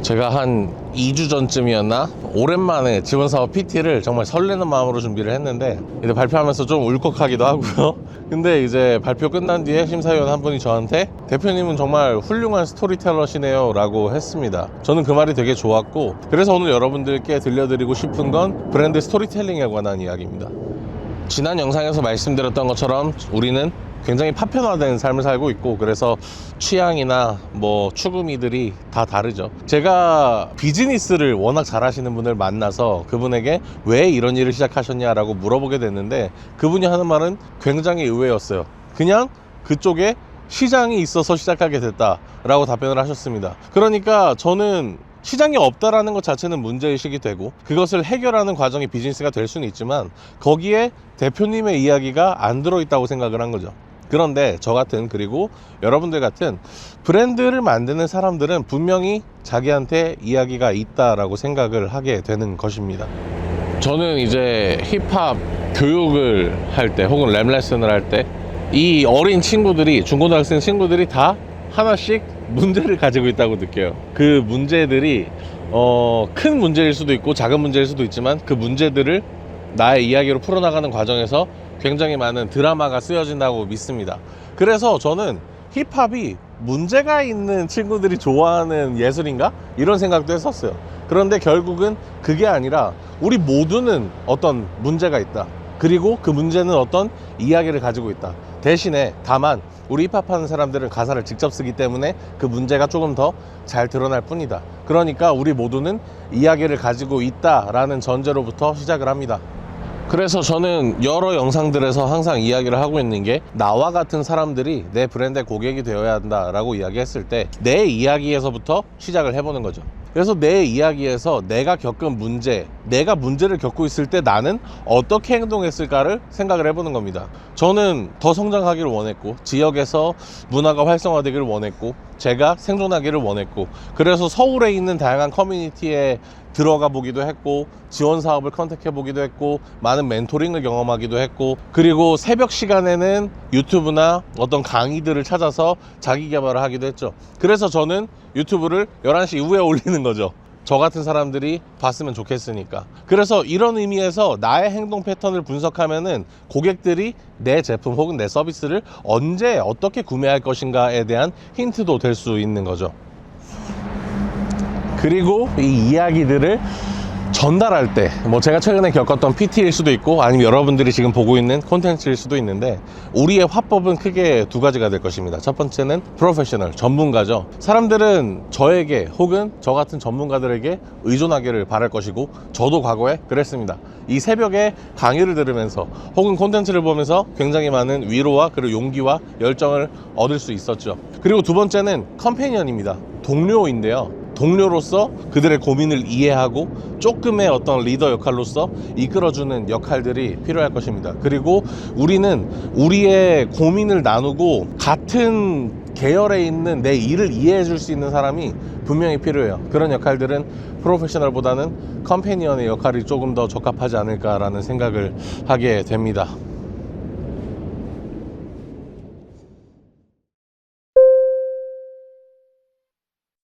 제가 한 2주 전쯤이었나? 오랜만에 지원사업 PT를 정말 설레는 마음으로 준비를 했는데 이제 발표하면서 좀 울컥하기도 하고요. 근데 이제 발표 끝난 뒤에 심사위원 한 분이 저한테 대표님은 정말 훌륭한 스토리텔러시네요 라고 했습니다. 저는 그 말이 되게 좋았고, 그래서 오늘 여러분들께 들려드리고 싶은 건 브랜드 스토리텔링에 관한 이야기입니다. 지난 영상에서 말씀드렸던 것처럼 우리는 굉장히 파편화된 삶을 살고 있고, 그래서 취향이나 뭐 추구미들이 다 다르죠. 제가 비즈니스를 워낙 잘하시는 분을 만나서 그분에게 왜 이런 일을 시작하셨냐라고 물어보게 됐는데, 그분이 하는 말은 굉장히 의외였어요. 그냥 그쪽에 시장이 있어서 시작하게 됐다라고 답변을 하셨습니다. 그러니까 저는 시장이 없다라는 것 자체는 문제의식이 되고, 그것을 해결하는 과정이 비즈니스가 될 수는 있지만 거기에 대표님의 이야기가 안 들어있다고 생각을 한 거죠. 그런데 저 같은, 그리고 여러분들 같은 브랜드를 만드는 사람들은 분명히 자기한테 이야기가 있다라고 생각을 하게 되는 것입니다. 저는 이제 힙합 교육을 할 때, 혹은 랩 레슨을 할 때, 이 어린 친구들이, 중고등학생 친구들이 다 하나씩 문제를 가지고 있다고 느껴요. 그 문제들이 큰 문제일 수도 있고 작은 문제일 수도 있지만, 그 문제들을 나의 이야기로 풀어나가는 과정에서 굉장히 많은 드라마가 쓰여진다고 믿습니다. 그래서 저는 힙합이 문제가 있는 친구들이 좋아하는 예술인가? 이런 생각도 했었어요. 그런데 결국은 그게 아니라 우리 모두는 어떤 문제가 있다. 그리고 그 문제는 어떤 이야기를 가지고 있다. 대신에 다만 우리 힙합하는 사람들은 가사를 직접 쓰기 때문에 그 문제가 조금 더 잘 드러날 뿐이다. 그러니까 우리 모두는 이야기를 가지고 있다라는 전제로부터 시작을 합니다. 그래서 저는 여러 영상들에서 항상 이야기를 하고 있는 게, 나와 같은 사람들이 내 브랜드의 고객이 되어야 한다라고 이야기했을 때 내 이야기에서부터 시작을 해보는 거죠. 그래서 내 이야기에서 내가 겪은 문제, 내가 문제를 겪고 있을 때 나는 어떻게 행동했을까를 생각을 해보는 겁니다. 저는 더 성장하기를 원했고, 지역에서 문화가 활성화되기를 원했고, 제가 생존하기를 원했고, 그래서 서울에 있는 다양한 커뮤니티에 들어가 보기도 했고, 지원 사업을 컨택해 보기도 했고, 많은 멘토링을 경험하기도 했고, 그리고 새벽 시간에는 유튜브나 어떤 강의들을 찾아서 자기 개발을 하기도 했죠. 그래서 저는 유튜브를 11시 이후에 올리는 거죠. 저 같은 사람들이 봤으면 좋겠으니까. 그래서 이런 의미에서 나의 행동 패턴을 분석하면은 고객들이 내 제품 혹은 내 서비스를 언제 어떻게 구매할 것인가에 대한 힌트도 될 수 있는 거죠. 그리고 이 이야기들을 전달할 때, 뭐 제가 최근에 겪었던 PT일 수도 있고, 아니면 여러분들이 지금 보고 있는 콘텐츠일 수도 있는데, 우리의 화법은 크게 두 가지가 될 것입니다. 첫 번째는 프로페셔널, 전문가죠. 사람들은 저에게 혹은 저 같은 전문가들에게 의존하기를 바랄 것이고, 저도 과거에 그랬습니다. 이 새벽에 강의를 들으면서 혹은 콘텐츠를 보면서 굉장히 많은 위로와 그리고 용기와 열정을 얻을 수 있었죠. 그리고 두 번째는 컴패니언입니다. 동료인데요, 동료로서 그들의 고민을 이해하고 조금의 어떤 리더 역할로서 이끌어주는 역할들이 필요할 것입니다. 그리고 우리는 우리의 고민을 나누고 같은 계열에 있는 내 일을 이해해 줄 수 있는 사람이 분명히 필요해요. 그런 역할들은 프로페셔널보다는 컴패니언의 역할이 조금 더 적합하지 않을까라는 생각을 하게 됩니다.